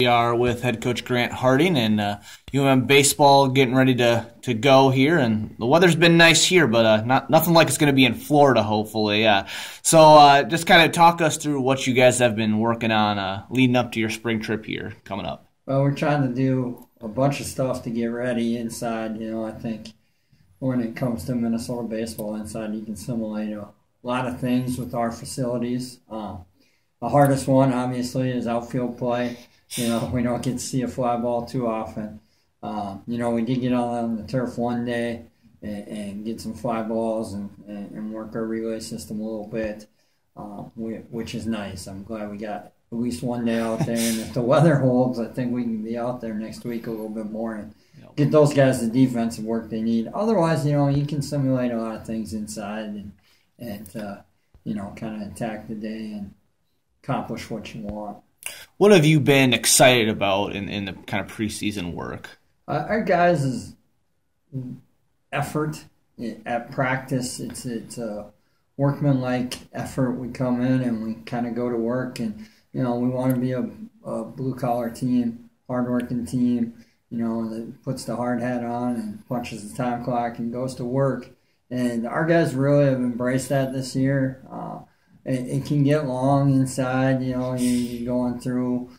We are with head coach Grant Harding, and baseball getting ready to go here. And the weather's been nice here, but nothing like it's going to be in Florida, hopefully. So just kind of talk us through what you guys have been working on leading up to your spring trip here coming up. Well, we're trying to do a bunch of stuff to get ready inside. I think when it comes to Minnesota baseball inside, you can simulate a lot of things with our facilities. The hardest one, obviously, is outfield play. We don't get to see a fly ball too often. We did get on the turf one day and get some fly balls and work our relay system a little bit, which is nice. I'm glad we got at least one day out there. And if the weather holds, I think we can be out there next week a little bit more and get those guys the defensive work they need. Otherwise, you can simulate a lot of things inside and kind of attack the day and accomplish what you want. What have you been excited about in the kind of preseason work? Our guys' effort at practice, it's a workmanlike effort. We come in and we kind of go to work, and we want to be a blue-collar team, hard-working team, that puts the hard hat on and punches the time clock and goes to work. And our guys really have embraced that this year. It can get long inside, you're going through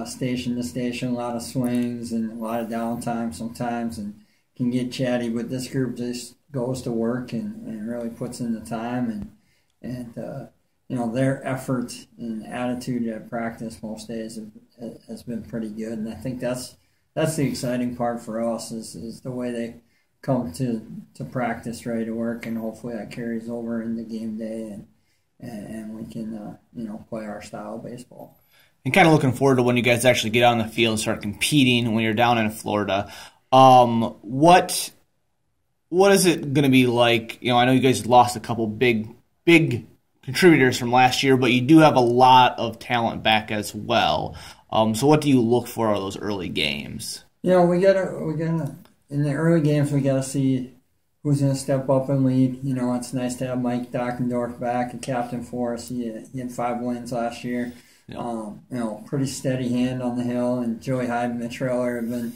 station to station, a lot of swings and a lot of downtime sometimes, and can get chatty, but this group just goes to work and really puts in the time, and their effort and attitude at practice most days has been pretty good, and I think that's the exciting part for us is the way they come to practice ready to work, and hopefully that carries over into game day and we can, play our style of baseball. And kind of looking forward to when you guys actually get out on the field and start competing when you're down in Florida. What is it going to be like? I know you guys lost a couple big contributors from last year, but you do have a lot of talent back as well. So what do you look for out of those early games? We gotta in the early games we gotta see who's going to step up and lead. It's nice to have Mike Dockendorf back, a captain for us. He had 5 wins last year. Yep. Pretty steady hand on the hill. And Joey Hyde and Mitch Reller have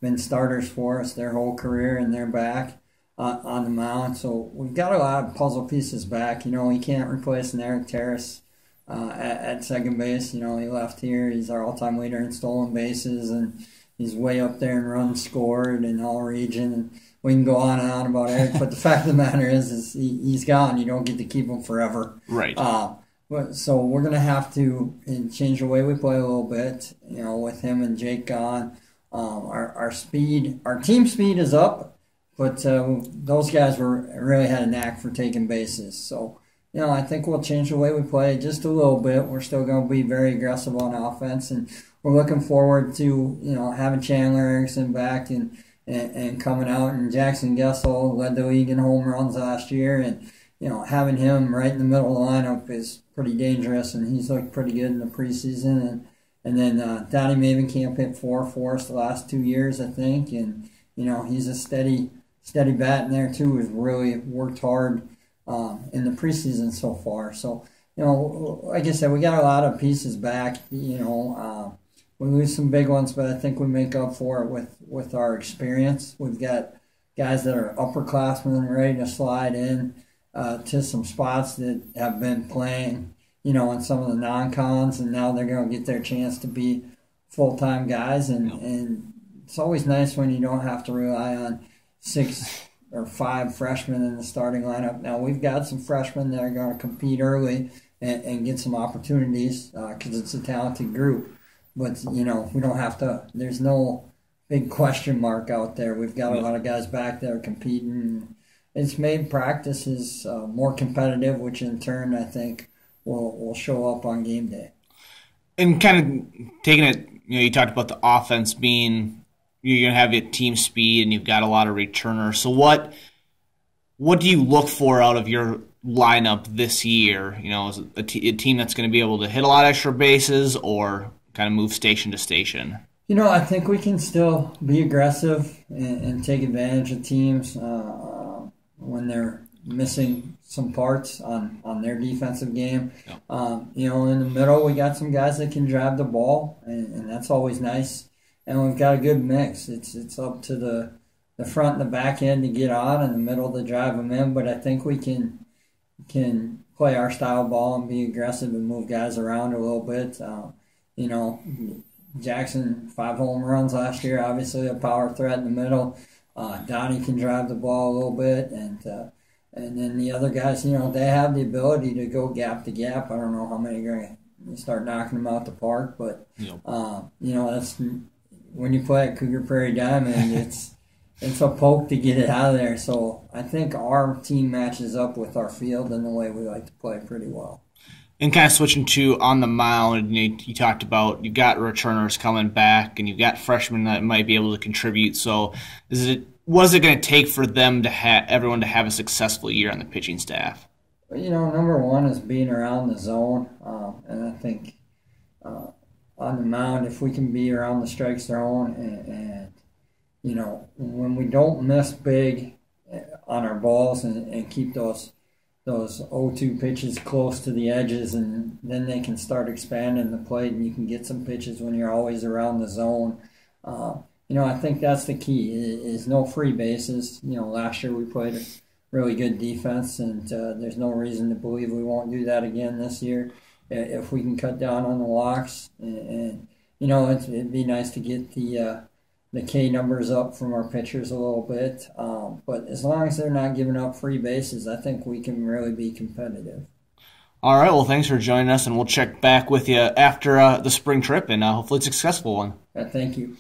been starters for us their whole career, and they're back on the mound. So we've got a lot of puzzle pieces back. You can't replace an Eric Terrace at second base. He left here. He's our all-time leader in stolen bases, and he's way up there in runs scored in all region. And we can go on and on about Eric, but the fact of the matter is he's gone. You don't get to keep him forever. Right. So we're going to have to change the way we play a little bit, with him and Jake gone. Our team speed is up, but those guys really had a knack for taking bases. So, I think we'll change the way we play just a little bit. We're still going to be very aggressive on offense, and we're looking forward to, having Chandler Erickson back and coming out, and Jackson Gessel led the league in home runs last year, and having him right in the middle of the lineup is pretty dangerous, and he's looked pretty good in the preseason, and then Donnie Mavenkamp hit 4 for us the last 2 years, I think, and he's a steady bat in there too. Has really worked hard in the preseason so far. So like I said, we got a lot of pieces back. We lose some big ones, but I think we make up for it with our experience. We've got guys that are upperclassmen ready to slide in to some spots that have been playing, in some of the non-cons, and now they're going to get their chance to be full-time guys. And it's always nice when you don't have to rely on 6 or 5 freshmen in the starting lineup. Now, we've got some freshmen that are going to compete early and get some opportunities because it's a talented group. But, we don't have to – there's no big question mark out there. We've got a lot of guys back that are competing. It's made practices more competitive, which in turn I think will show up on game day. And kind of taking it – you talked about the offense being – you're going to have your team speed and you've got a lot of returners. So what do you look for out of your lineup this year? Is it a team that's going to be able to hit a lot of extra bases or – kind of move station to station? I think we can still be aggressive and take advantage of teams when they're missing some parts on their defensive game. Yeah. In the middle, we got some guys that can drive the ball, and that's always nice. And we've got a good mix. It's up to the front and the back end to get on, and the middle to drive them in. But I think we can play our style ball and be aggressive and move guys around a little bit. Jackson, 5 home runs last year, obviously a power threat in the middle. Donnie can drive the ball a little bit, and then the other guys, they have the ability to go gap to gap. I don't know how many are going to start knocking them out the park, but that's when you play at Cougar Prairie Diamond, it's a poke to get it out of there. So I think our team matches up with our field and the way we like to play pretty well. And kind of switching to on the mound, you talked about you've got returners coming back and you've got freshmen that might be able to contribute. So what is it going to take for them to everyone to have a successful year on the pitching staff? Number one is being around the zone, and I think on the mound, if we can be around the strike zone and when we don't miss big on our balls and keep those 0-2 pitches close to the edges, and then they can start expanding the plate, and you can get some pitches when you're always around the zone. I think that's the key, is no free bases. Last year we played a really good defense, and there's no reason to believe we won't do that again this year if we can cut down on the walks. And it'd be nice to get the K numbers up from our pitchers a little bit. But as long as they're not giving up free bases, I think we can really be competitive. All right, well, thanks for joining us, and we'll check back with you after the spring trip, and hopefully it's a successful one. Thank you.